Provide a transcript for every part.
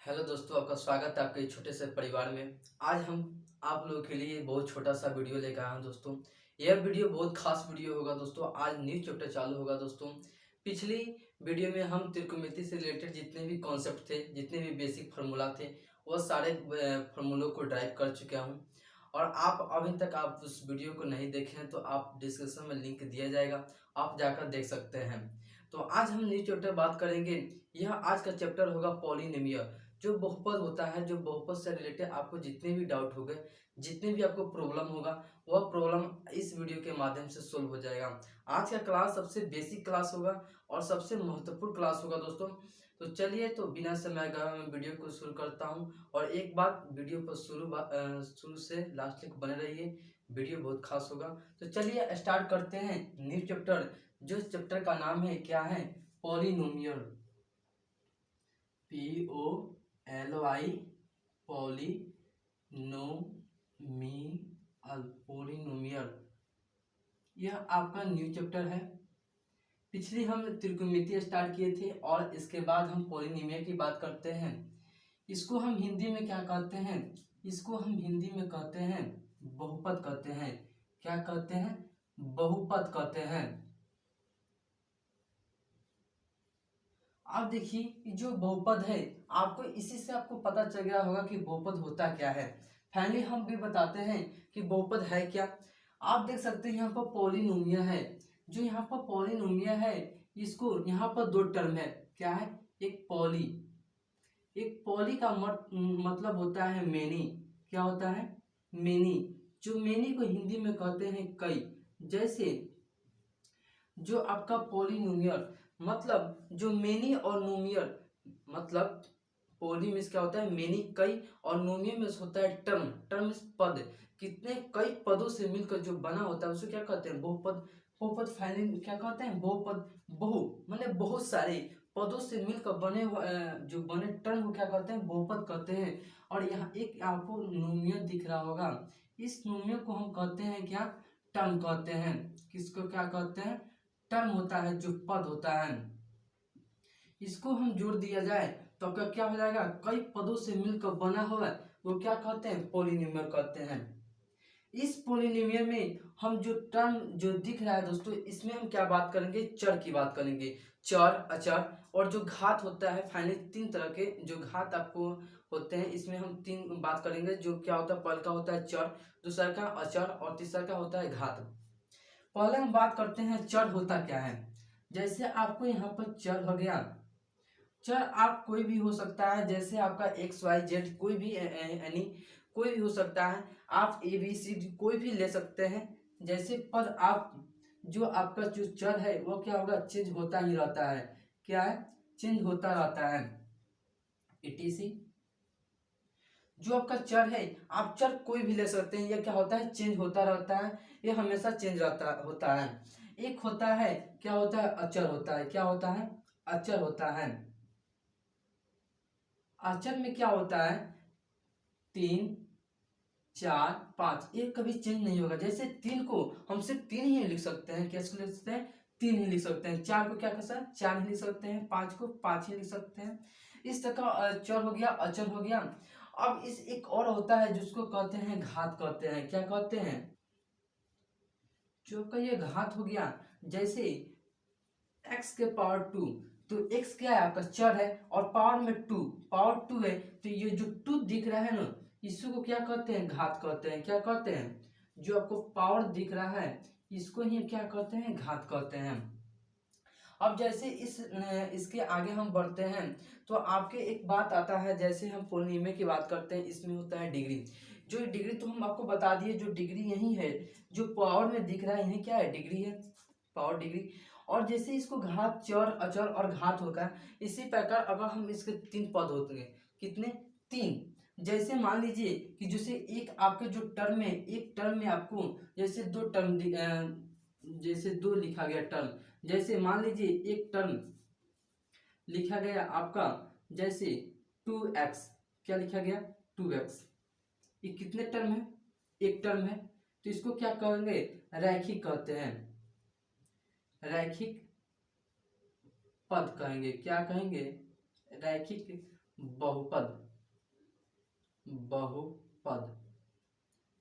Hello दोस्तों, आपका स्वागत है आपके इस छोटे से परिवार में। आज हम आप लोगों के लिए बहुत छोटा सा वीडियो लेकर आए हैं दोस्तों। यह वीडियो बहुत खास वीडियो होगा दोस्तों। आज न्यू चैप्टर चालू होगा दोस्तों। पिछली वीडियो में हम त्रिकोणमिति से रिलेटेड जितने भी कॉन्सेप्ट थे, जितने भी बेसिक फार्मूला थे, वह सारे फार्मूलों को ड्राइव कर चुका हूँ। और आप अभी तक आप उस वीडियो को नहीं देखे हैं तो आप डिस्क्रिप्शन में लिंक दिया जाएगा, आप जाकर देख सकते हैं। तो आज हम न्यू चैप्टर बात करेंगे। यह आज का चैप्टर होगा पॉलिनोमियल, जो बहुपद होता है। जो बहुपद से रिलेटेड आपको जितने भी डाउट हो गए, जितने भी आपको प्रॉब्लम होगा, वह प्रॉब्लम इस वीडियो के माध्यम से सोल्व हो जाएगा। आज का क्लास सबसे बेसिक क्लास होगा और सबसे महत्वपूर्ण क्लास होगा दोस्तों। तो चलिए, तो बिना समय गवाए मैं वीडियो को शुरू करता हूं। और एक बात, वीडियो को शुरू से लास्ट तक बने रहिए, वीडियो बहुत खास होगा। तो चलिए स्टार्ट करते हैं न्यू चैप्टर। जो चैप्टर का नाम है क्या है? पॉलिनोमियल। POLI पॉलिनोमियल, यह आपका न्यू चैप्टर है। पिछली हम त्रिकोणमिति स्टार्ट किए थे और इसके बाद हम पॉलिनोमियल की बात करते हैं। इसको हम हिंदी में क्या कहते हैं? इसको हम हिंदी में कहते हैं बहुपद कहते हैं। क्या कहते हैं? बहुपद कहते हैं। आप देखिए, जो बहुपद है, आपको इसी से आपको पता चल गया होगा कि बहुपद होता क्या है। फाइनली हम भी बताते हैं कि बहुपद है क्या। आप देख सकते हैं यहाँ पर पॉलिनोमियल है। जो यहाँ पर पॉलिनोमियल है, इसको यहाँ पर दो टर्म है। क्या है? एक पॉली का मतलब होता है मेनी। क्या होता है? मेनी। जो मेनी को हिंदी में कहते हैं कई। जैसे जो आपका पॉलिनोमियल मतलब जो मेनी और नोमियल, मतलब पॉली में क्या होता है? मेनी कई, और नोमियल में होता है टर्म। टर्म इस पद, कितने कई पदों से मिलकर जो बना होता है उसे क्या कहते हैं? बहुपद। बहुपद फाइनली क्या कहते हैं? बहुपद। बहु माने बहुत सारे पदों से मिलकर बने जो बने टर्म को क्या कहते हैं? बहुपद कहते हैं। और यहाँ एक आपको नोमियल दिख रहा होगा, इस नोमियल को हम कहते हैं क्या? टर्म कहते हैं। किसको क्या कहते हैं? टर्म होता है, जो पद होता है। इसको हम जोड़ दिया जाए तो आपका क्या हो जाएगा? कई पदों से मिलकर बना हुआ है, वो क्या कहते हैं? पॉलिनोमियल कहते हैं। इस पॉलिनोमियल में हम जो टर्म जो दिख रहा है दोस्तों, इसमें हम क्या बात करेंगे? चर की बात करेंगे। चर, अचर और जो घात होता है। फाइनली तीन तरह के जो घात आपको होते हैं, इसमें हम तीन बात करेंगे। जो क्या होता है? पहला का होता है चर, दूसरा का अचर और तीसरा का होता है घात। पहले हम बात करते हैं चर होता क्या है। जैसे आपको यहाँ पर चर हो गया। चर आप कोई भी हो सकता है, जैसे आपका XYZ कोई भी यानी कोई भी हो सकता है। आप ABCD कोई भी ले सकते हैं। जैसे पद आप जो आपका जो चर है वो क्या होगा? चेंज होता ही रहता है। क्या है? चेंज होता रहता है। ETC जो आपका चर है, आप चर कोई भी ले सकते हैं। यह क्या होता है? चेंज होता रहता है। ये हमेशा चेंज रहता होता है। एक होता है, क्या होता है? अचर होता है। क्या होता है? अचर होता है। अचर में क्या होता है? 3, 4, 5, एक कभी चेंज नहीं होगा। जैसे 3 को हम सिर्फ 3 ही लिख सकते हैं। कैसे लिख सकते हैं? 3 ही लिख सकते हैं। 4 को क्या कर सकते हैं? 4 ही लिख सकते हैं। 5 को 5 ही लिख सकते हैं। इस तरह का चर हो गया, अचर हो गया। अब इस एक और होता है जिसको कहते हैं घात कहते हैं। क्या कहते हैं? जो का ये घात हो गया। जैसे x के पावर 2, तो x क्या है? आपका चर है और पावर में 2, पावर 2 है, तो ये जो 2 दिख रहा है ना, इसी को क्या कहते हैं? घात कहते हैं। क्या कहते हैं? जो आपको पावर दिख रहा है, इसको ही क्या कहते हैं? घात कहते हैं। अब जैसे इसके आगे हम बढ़ते हैं तो आपके एक बात आता है। जैसे हम पॉलिनोमियल की बात करते हैं, इसमें होता है डिग्री। जो डिग्री तो हम आपको बता दिए, जो डिग्री यही है, जो पावर में दिख रहा है, यही क्या है? डिग्री है, पावर डिग्री। और जैसे इसको घात, चर, अचर और घात होगा, इसी प्रकार अगर हम इसके 3 पद होते हैं। कितने? 3। जैसे मान लीजिए कि जैसे एक आपके जो टर्म है, एक टर्म में आपको जैसे दो टर्म जैसे दो लिखा गया टर्म। जैसे मान लीजिए एक टर्म लिखा गया आपका, जैसे 2x। क्या लिखा गया? 2x। ये कितने टर्म है? एक टर्म है, तो इसको क्या कहेंगे? रैखिक कहते हैं। रैखिक पद कहेंगे। क्या कहेंगे? रैखिक बहुपद, बहुपद,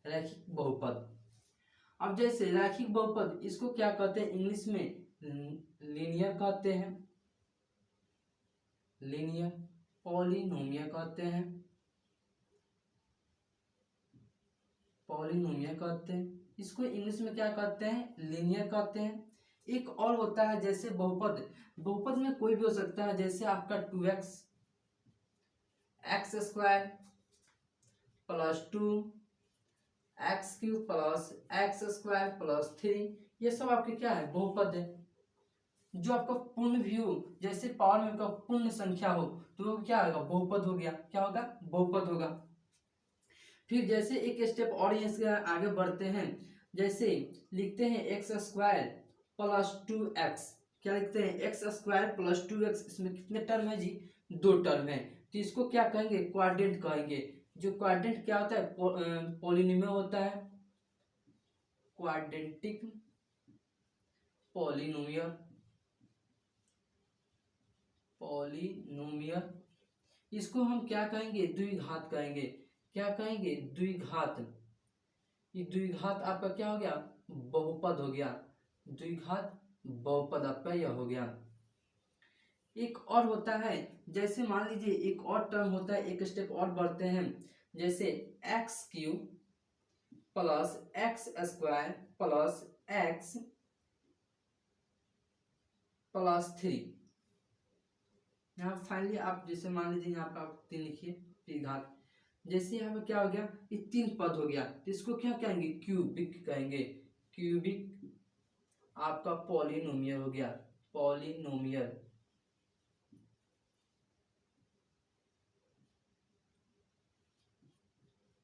रैखिक बहुपद। अब जैसे रैखिक बहुपद, इसको क्या कहते हैं इंग्लिश में? लीनियर कहते हैं, लीनियर। पॉलिनोमियल कहते हैं, पॉलिनोमियल कहते हैं। इसको इंग्लिश में क्या कहते हैं? लीनियर कहते हैं। एक और होता है जैसे बहुपद, बहुपद में कोई भी हो सकता है, जैसे आपका 2x x square plus 2 x cube plus x square plus 3, ये सब आपके क्या है? बहुपद है। जो आपका पूर्ण भी हो, जैसे पावर में का पूर्ण संख्या हो, तो वो क्या होगा? बहुपद हो गया। क्या होगा? बहुपद होगा। फिर जैसे एक स्टेप और इसके आगे बढ़ते हैं, जैसे लिखते हैं एक्स स्क्वायर प्लस 2x। क्या लिखते हैं? X square plus 2x। इसमें कितने टर्म है जी? 2 टर्म है। तो इसको क्या कहेंगे? क्वाड्रेंट कहेंगे। जो क्वाड्रेंट क्या होता है? पॉलिनोमियल होता है, क्वाड्रेंटिक पॉलिनोमियल, पॉलिनोमियल। इसको हम क्या कहेंगे? द्विघात कहेंगे। क्या कहेंगे? द्विघात। ये द्विघात आपका क्या हो गया? बहुपद हो गया। द्विघात बहुपद आपका यह हो गया। एक और होता है, जैसे मान लीजिए एक और टर्म होता है, एक स्टेप और बढ़ते हैं, जैसे x cube plus x square plus x plus 3। यहाँ फाइनली आप जैसे मान लीजिए यहाँ पर आप 3 लिखिए, द्विघात। जैसे यहाँ पे क्या हो गया? ये 3 पद हो गया, तो इसको क्या कहेंगे? क्यूबिक कहेंगे। क्यूबिक आपका पॉलिनोमियल हो गया, पॉलिनोमियल।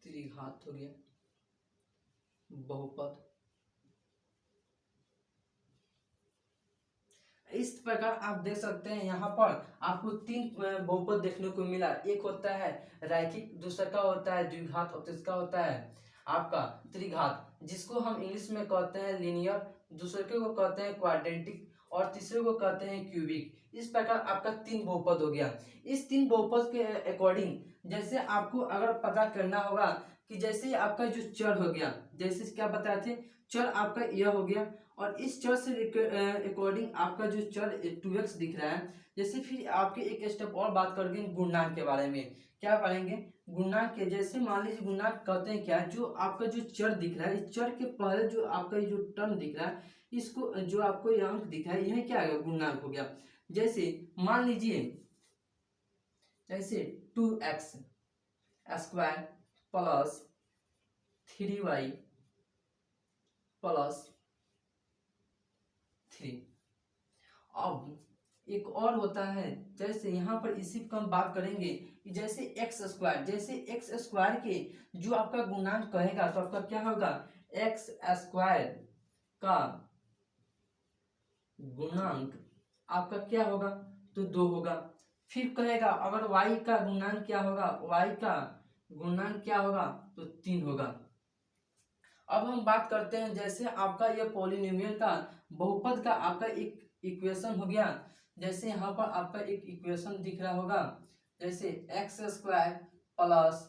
त्रिघात हो गया, बहुपद। इस प्रकार आप देख सकते हैं यहाँ पर आपको 3 बहुपद देखने को मिला। एक होता है रैखिक, दूसरा का होता है द्विघात, और तीसरा होता है आपका त्रिघात, जिसको हम इंग्लिश में कहते हैं लीनियर, दूसरे को कहते हैं क्वाड्रेंटिक, और तीसरे को कहते हैं क्यूबिक। इस प्रकार आपका 3 बहुपद हो गया। इस 3 बहुपद के अकॉर्डिंग जैसे आपको अगर पता करना होगा कि जैसे आपका जो चर हो गया, जैसे क्या बताए थे, चर आपका यह हो गया, और इस चर से अकॉर्डिंग आपका जो चर 2x दिख रहा है। जैसे फिर आपके एक स्टेप और बात करेंगे गुणनांक के बारे में। क्या पढ़ेंगे? गुणनांक के। जैसे मान लीजिए गुणनांक कहते हैं क्या? जो आपका जो चर दिख रहा है, इस चर के पहले जो आपका ये जो टर्म दिख रहा है, इसको जो आपको ये अंक दिख रहा है, यह क्या है? गुणनांक हो गया। जैसे मान लीजिए जैसे 2x square plus 3y plus 3। अब एक और होता है, जैसे यहाँ पर इसी का हम बात करेंगे कि जैसे एक्स स्क्वायर, जैसे एक्स स्क्वायर के जो आपका गुणांक कहेगा, तो आपका क्या होगा? एक्स स्क्वायर का गुणांक आपका क्या होगा? तो 2 होगा। फिर कहेगा अगर y का गुणांक क्या होगा? y का गुणांक क्या होगा? तो 3 होगा। अब हम बात करते हैं, जैसे आपका यह पॉलिनोमियल का बहुपद का आपका एक इक्वेशन हो गया। जैसे यहाँ पर आपका एक इक्वेशन दिख रहा होगा, जैसे x square plus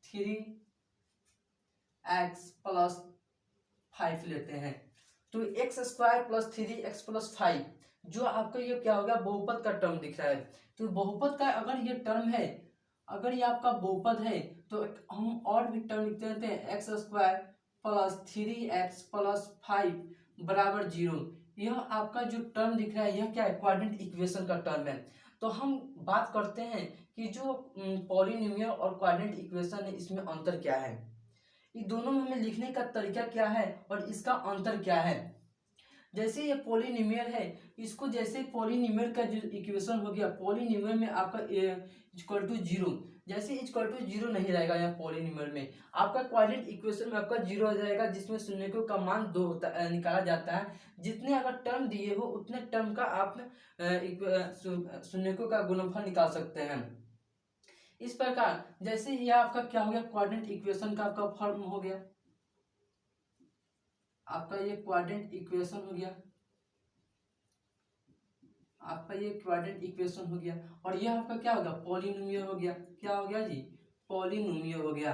3x plus 5 लेते हैं। तो x square plus 3x plus 5 जो आपका ये क्या हो गया? बहुपद का टर्म दिख रहा है। तो बहुपद का अगर ये टर्म है, अगर ये आपका बहुपद है, तो हम और भी टर्म लिखते रहते हैं, x square plus 3x plus 5 बराबर 0। यह आपका जो टर्म दिख रहा है, यह क्या है? क्वाड्रेंट इक्वेशन का टर्म है। तो हम बात करते हैं कि जो पॉलिनोमियल और क्वाड्रेंट इक्वेशन है, इसमें अंतर क्या है, ये दोनों में हमें लिखने का तरीका क्या है, और इसका अंतर क्या है। जैसे ये पॉलिनोमियल है, इसको जैसे पॉलिनोमियल का जो इक्वेशन हो गया, पॉलिनोमियल में आपका इक्वल टू 0, जैसे इक्वल टू 0 नहीं रहेगा यहाँ पॉलिनोमियल में, आपका क्वाड्रेंट इक्वेशन में आपका 0 हो जाएगा, जिसमें शून्य का मान 2 होता निकाला जाता है। जितने अगर टर्म दिए हो उतने टर्म का आप शून्य का गुणनफल निकाल सकते हैं। इस प्रकार जैसे ये आपका क्या हो गया? क्वाड्रेंट इक्वेशन का आपका फॉर्म हो गया, आपका ये क्वाड्रेंट इक्वेशन हो गया, आपका आपका ये क्वाड्रेटिक इक्वेशन हो गया, और यह आपका क्या होगा, पॉलिनोमियल हो गया। क्या हो गया जी, पॉलिनोमियल हो गया,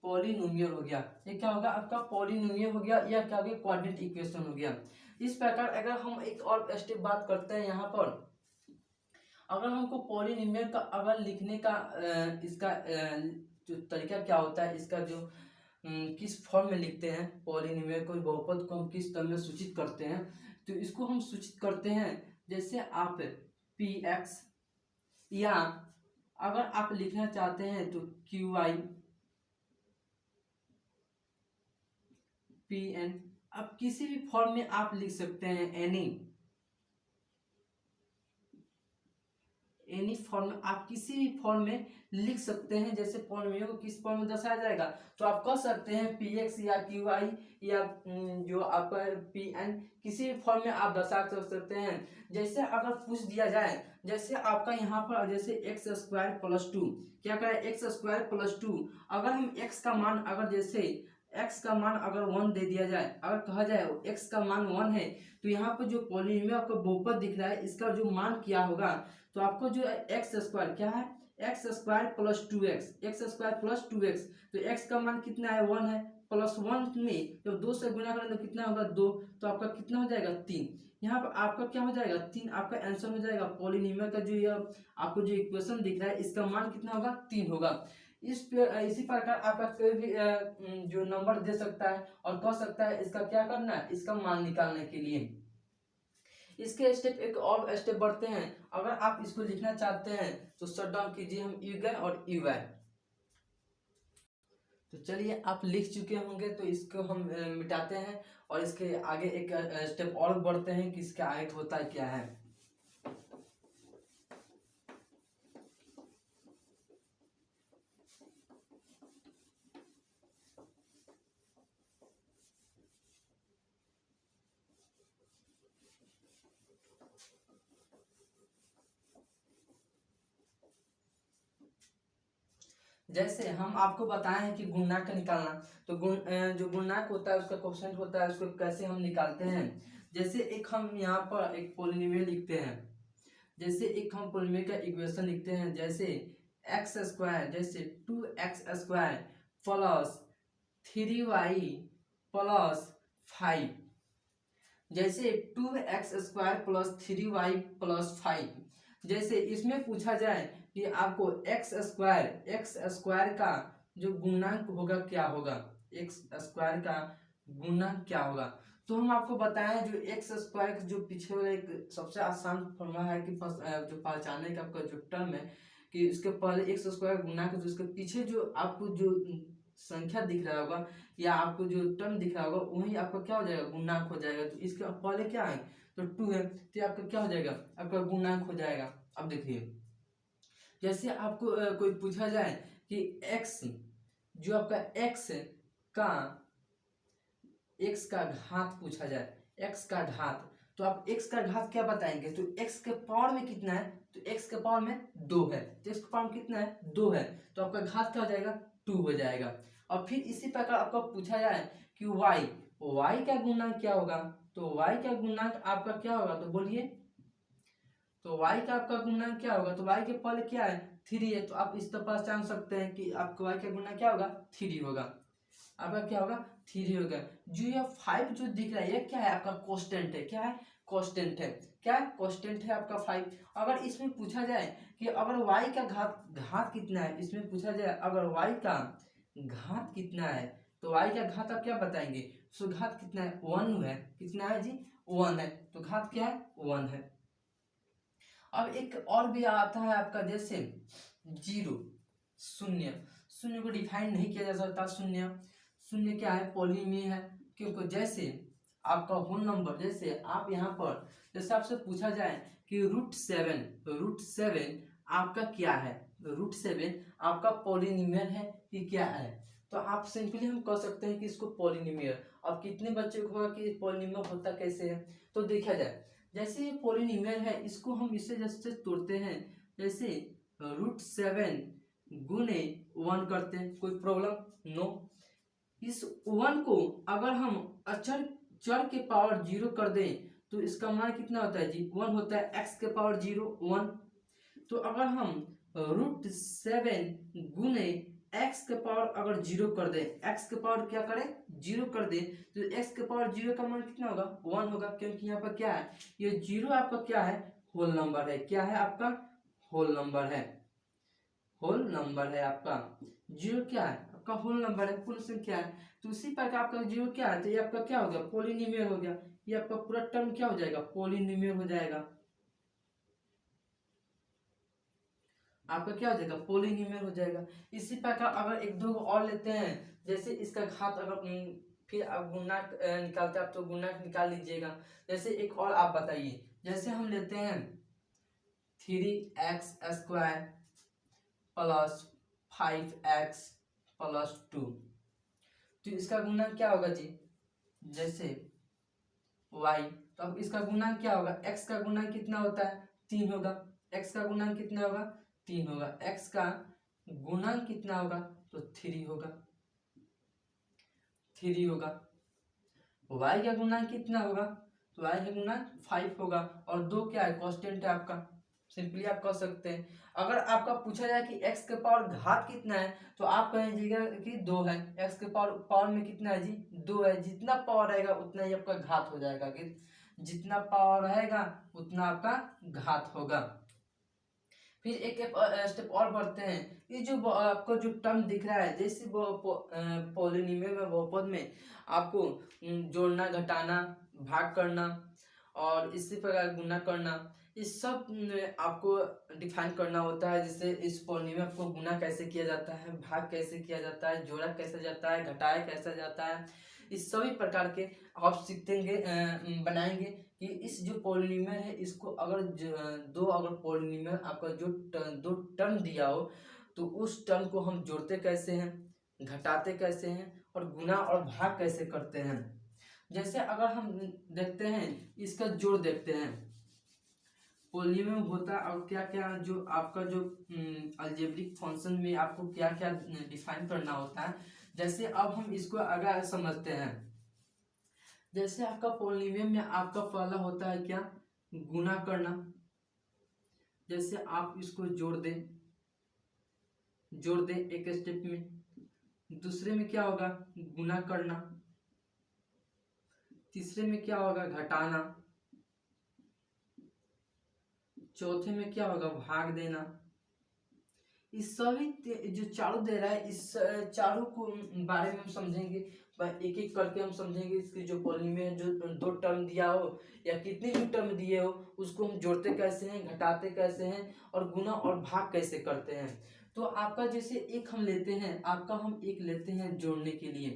पॉलिनोमियल हो गया। ये क्या होगा आपका, पॉलिनोमियल हो गया, या क्या हो गया, क्वाड्रेटिक इक्वेशन हो गया। इस प्रकार अगर हम एक और स्टेप बात करते हैं यहाँ पर, अगर हमको पॉलिनोमियल का अगर लिखने का इसका जो तरीका क्या होता है, इसका जो किस फॉर्म में लिखते हैं पॉलिनोमियल को, बहुपद को हम किस तरह में सूचित करते हैं, तो इसको हम सूचित करते हैं जैसे आप पी एक्स, या अगर आप लिखना चाहते हैं तो क्यू वाई पी एन, आप किसी भी फॉर्म में आप लिख सकते हैं, एनी फॉर्म में आप किसी भी फॉर्म में लिख सकते हैं। जैसे पॉलिनोमियल को किस फॉर्म में दर्शाया जाएगा, तो आप कह सकते हैं पी एक्स या क्यू आई या जो आपका पी एन, किसी भी फॉर्म में आप दर्शा सकते हैं। जैसे अगर पूछ दिया जाए, जैसे आपका यहाँ पर जैसे एक्स स्क्वायर प्लस टू, क्या करें, एक्स स्क्वायर प्लस टू, अगर हम एक्स का मान अगर जैसे एक्स का मान अगर 1 दे दिया जाए, अगर कहा जाए एक्स का मान 1 है, तो यहाँ पर जो पॉलिनोमियल आपको बहुपद दिख रहा है, इसका जो मान क्या होगा, तो आपको जो एक्स स्क्वायर क्या है, x square plus two x, x square plus two x, तो एक्स का मान कितना है, 1 है, प्लस 1 में जब 2 से गुना करें तो कितना होगा, 2, तो आपका कितना हो जाएगा, 3। यहाँ पर आपका क्या हो जाएगा, 3 आपका आंसर हो जाएगा। पॉलिनोमियल का जो यह आपको जो इक्वेशन दिख रहा है, इसका मान कितना होगा, 3 होगा। इसी प्रकार आपका कोई भी जो नंबर दे सकता है और कह सकता है इसका क्या करना है, इसका मान निकालने के लिए। इसके स्टेप एक और स्टेप बढ़ते हैं, अगर आप इसको लिखना चाहते हैं तो शट डाउन कीजिए, हम यू गए और यू आए। तो चलिए आप लिख चुके होंगे, तो इसको हम मिटाते हैं और इसके आगे एक स्टेप और बढ़ते हैं कि इसका आगे होता है क्या है। जैसे हम आपको बताए हैं कि गुणनक निकालना, तो जो गुणनक होता है उसका क्वेश्चन होता है, उसको कैसे हम निकालते हैं। जैसे एक हम यहाँ पर एक पॉलिनोमियल लिखते हैं, जैसे एक हम पॉलिनोमियल का इक्वेशन लिखते हैं, जैसे एक्स स्क्वायर, जैसे 2x² प्लस 3y प्लस 5, जैसे 2x² प्लस 3y प्लस 5, जैसे इसमें पूछा जाए कि आपको एक्स स्क्वायर का जो गुणनक होगा क्या होगा, एक्स स्क्वायर का गुणनक क्या होगा, तो हम आपको बताएं जो एक्स स्क्वायर जो पीछे वाला एक सबसे आसान फॉर्मूला है कि जो पहचानने का आपका जो टर्म है कि इसके पहले एक्स स्क्वायर गुणनक, तो उसके पीछे जो आपको जो संख्या दिख रहा होगा या आपको जो टर्म दिख रहा होगा वही आपका क्या हो जाएगा, गुणनक हो जाएगा। तो इसके पहले क्या है, तो 2 है, तो आपका क्या हो जाएगा, आपका गुणनक हो जाएगा। अब देखिए जैसे आपको कोई पूछा जाए कि x, जो आपका x का घात पूछा जाए, x का घात, तो आप x का घात क्या बताएंगे, तो x के पावर में कितना है, तो x के पावर में 2 है, तो x का पावर कितना है, 2 है, तो आपका घात क्या हो जाएगा, 2 हो जाएगा। और फिर इसी प्रकार आपको पूछा जाए कि y का गुणनक क्या होगा, तो y का गुणनक आपका क्या होगा, तो बोलिए, तो y का आपका गुणनक क्या होगा, तो y के पहले क्या है, 3 है, तो आप इस तरह पहचान सकते हैं कि आपका y का गुणनक क्या होगा, 3 होगा, आपका क्या होगा, 3 होगा। जो ये 5 जो दिख रहा है ये क्या है, आपका कांस्टेंट है, क्या है, कांस्टेंट है, क्या है, कांस्टेंट है आपका 5। अगर इसमें पूछा जाए कि अगर y का घात कितना है, इसमें पूछा जाए अगर y का घात कितना है, तो y का घात आप क्या बताएंगे, तो घात कितना है, 1 है, कितना है जी, 1 है, तो घात क्या है, 1 है। अब एक और भी आता है आपका जैसे 0, शून्य को डिफाइन नहीं किया जा सकता, शून्य क्या है, पॉलिनोमियल है, क्योंकि जैसे आपका होल नंबर, जैसे आप यहाँ पर जैसे आपसे पूछा जाए कि √7 आपका क्या है, √7 आपका पॉलिनोमियल है कि क्या है, तो आप सिंपली हम कह सकते हैं कि इसको पॉलिनोमियल। अब कितने बच्चे को होगा कि पॉलिनोमियल होता कैसे है, तो देखा जाए जैसे ये पॉलिनोमियल है, इसको हम इससे जैसे तोड़ते हैं, जैसे √7 गुने 1 करते हैं, कोई प्रॉब्लम नो। इस 1 को अगर हम चर के पावर 0 कर दें तो इसका मान कितना होता है जी 1 होता है, x के पावर 0 1। तो अगर हम √7 गुने x के पावर अगर 0 कर दे, x के पावर क्या करें 0 कर दे, तो x के पावर 0 का मान कितना होगा 1 होगा, क्योंकि यहाँ पर क्या है ये 0 आपका क्या है होल नंबर है, क्या है आपका होल नंबर है, होल नंबर है आपका 0 क्या है आपका होल नंबर है, पूर्ण संख्या है। तो उसी प्रकार आपका 0 क्या है, तो ये आपका क्या हो गया पॉलिनोमियल हो गया, ये आपका पूरा टर्म क्या हो जाएगा पॉलिनोमियल हो जाएगा, आपका क्या हो जाएगा पॉलिनोमियल हो जाएगा। इसी प्रकार अगर एक दो और लेते हैं, जैसे इसका घात अगर फिर आप गुना निकालते हैं आप तो गुना निकाल लीजिएगा। जैसे एक और आप बताइए, जैसे हम लेते हैं 3x² प्लस 5x प्लस 2, तो इसका गुना क्या होगा जी जैसे y, तो अब इसका गुना क्या होगा x का गुना कितना होता है 3 होगा, x का गुना कितना होगा 3 होगा, x का गुना कितना होगा तो 3 होगा, 3 होगा। y का गुना कितना होगा तो y का गुना 5 होगा, और 2 क्या है कांस्टेंट है आपका, सिंपली आप कह सकते हैं। अगर आपका पूछा जाए कि x के पावर घात कितना है तो आप कहेंगे कि 2 है, x के पावर पावर में कितना है जी 2 है, जितना पावर रहेगा उतना ही आपका घात हो जाएगा, कि जितना पावर रहेगा उतना आपका घात होगा। फिर एक स्टेप और बढ़ते हैं, ये जो आपको जो टर्म दिख रहा है जैसे पॉलिनोमियल में बहुपद में आपको जोड़ना घटाना भाग करना और इसी प्रकार गुना करना, इस सब आपको डिफाइन करना होता है। जैसे इस पॉलिनोमियल में आपको गुना कैसे किया जाता है, भाग कैसे किया जाता है, जोड़ा कैसे जाता है, घटाया कैसे जाता है, इस सभी प्रकार के आप सीखेंगे बनाएंगे कि इस जो पॉलिनोमियल है इसको अगर दो अगर पॉलिनोमियल आपका जो दो टर्म दिया हो तो उस टर्म को हम जोड़ते कैसे हैं, घटाते कैसे हैं और गुना और भाग कैसे करते हैं। जैसे अगर हम देखते हैं इसका जोड़ देखते हैं, पॉलिनोमियल होता है और क्या क्या जो आपका जो अलजेब्रिक फंक्शन में आपको क्या क्या डिफाइन करना होता है। जैसे अब हम इसको अगर समझते हैं, जैसे आपका पॉलिनोमियल में आपका पहला होता है क्या गुना करना, जैसे आप इसको जोड़ दें एक स्टेप में, दूसरे में क्या होगा गुना करना, तीसरे में क्या होगा घटाना, चौथे में क्या होगा भाग देना। इस सभी जो चारों दे रहा है इस चारों को बारे में हम समझेंगे, एक एक करके हम समझेंगे। इसके जो पॉलिनोमियल जो दो टर्म दिया हो या कितने भी टर्म दिए हो उसको हम जोड़ते कैसे हैं, घटाते कैसे हैं और गुना और भाग कैसे करते हैं। तो आपका जैसे एक हम लेते हैं, आपका हम एक लेते हैं जोड़ने के लिए,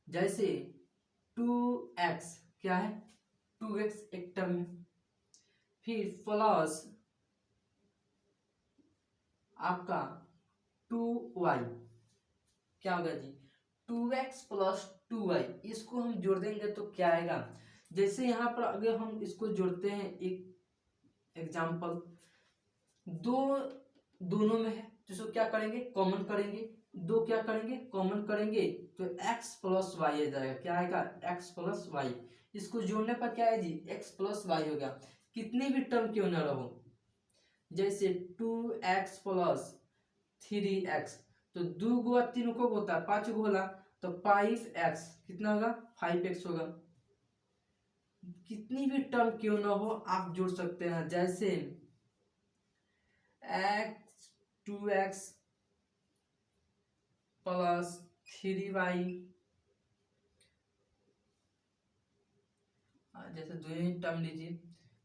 जैसे 2x क्या है 2x एक टर्म है, फिर प्लस आपका 2y क्या होगा जी 2x प्लस 2y, इसको हम जोड़ देंगे तो क्या आएगा। जैसे यहाँ पर अगर हम इसको जोड़ते हैं एक एग्जाम्पल, दोनों में है तो इसको क्या करेंगे कॉमन करेंगे, दो क्या करेंगे कॉमन करेंगे तो x प्लस वाई आ जाएगा, क्या आएगा x प्लस वाई। इसको जोड़ने पर क्या है जी x प्लस वाई हो गया, कितने भी टर्म क्यों ना रहो, जैसे 2x प्लस 3x, तो 2 गुआ 3 को होता है 5 गो होला तो 5x कितना होगा 5x होगा। कितनी भी टर्म क्यों ना हो आप जोड़ सकते हैं, जैसे x 2x प्लस 3y, जैसे दो ही टर्म लीजिए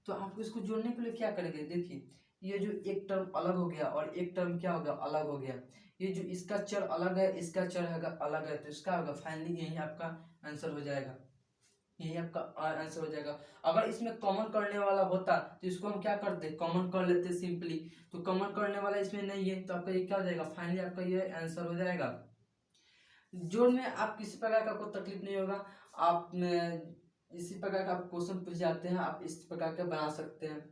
तो आपको इसको जोड़ने के लिए क्या करेंगे, देखिए ये जो एक टर्म अलग हो गया और एक टर्म क्या होगा अलग हो गया, ये जो इसका चर अलग है इसका चर अलग है तो इसका होगा फाइनली यही आपका आंसर हो जाएगा, यही आपका आंसर हो जाएगा। अगर इसमें कॉमन करने वाला होता तो इसको हम क्या करते कॉमन कर लेते सिंपली, तो कॉमन करने वाला इसमें नहीं है तो आपका ये क्या हो जाएगा फाइनली आपका ये आंसर हो जाएगा। जोड़ में आप किसी प्रकार का कोई तकलीफ नहीं होगा, आप इसी प्रकार का आप क्वेश्चन पूछ जाते हैं आप इस प्रकार के बना सकते हैं।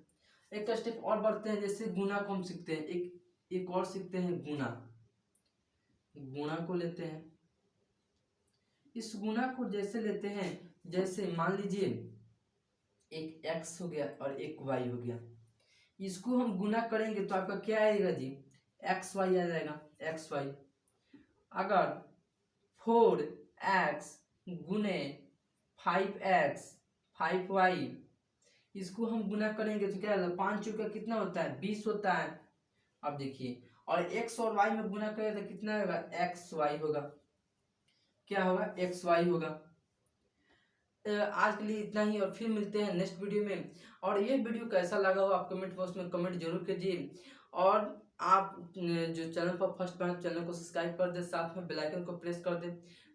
एक स्टेप और बढ़ते हैं, जैसे गुना को हम सीखते हैं, एक और सीखते हैं गुना को लेते हैं। इस गुना को जैसे लेते हैं जैसे मान लीजिए एक x हो गया और एक y हो गया, इसको हम गुना करेंगे तो आपका क्या आएगा जी, एक्स वाई आ जाएगा, एक्स वाई। अगर 4x गुने 5x 5y, इसको हम गुना करेंगे तो क्या होगा, 5 चौका कितना होता है, 20 होता है। अब देखिए, और x और y में गुना करें तो कितना होगा, एक्स वाई होगा, क्या होगा, एक्स वाई होगा। आज के लिए इतना ही, और फिर मिलते हैं नेक्स्ट वीडियो में। और ये वीडियो कैसा लगा हो आप कमेंट बॉक्स में कमेंट जरूर कीजिए। और आप जो चैनल पर फर्स्ट बार चैनल को सब्सक्राइब कर दे, साथ में बेल आइकन को प्रेस कर दे।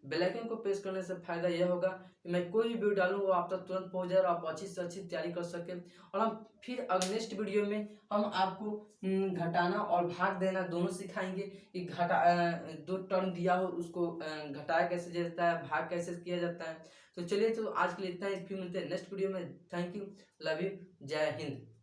बेल आइकन को प्रेस करने से फायदा यह होगा कि मैं कोई भी वीडियो डालूँ वो आप तक तुरंत पहुंच जाए और आप अच्छी से अच्छी तैयारी कर सकें। और हम फिर अगले नेक्स्ट वीडियो में हम आपको घटाना और भाग देना दोनों सिखाएंगे कि दो टर्म दिया हो उसको घटाया कैसे जाता है, भाग कैसे किया जाता है। तो चलिए, तो आज के लिए इतना ही, फिर मिलते हैं नेक्स्ट वीडियो में। थैंक यू, लव यू, जय हिंद।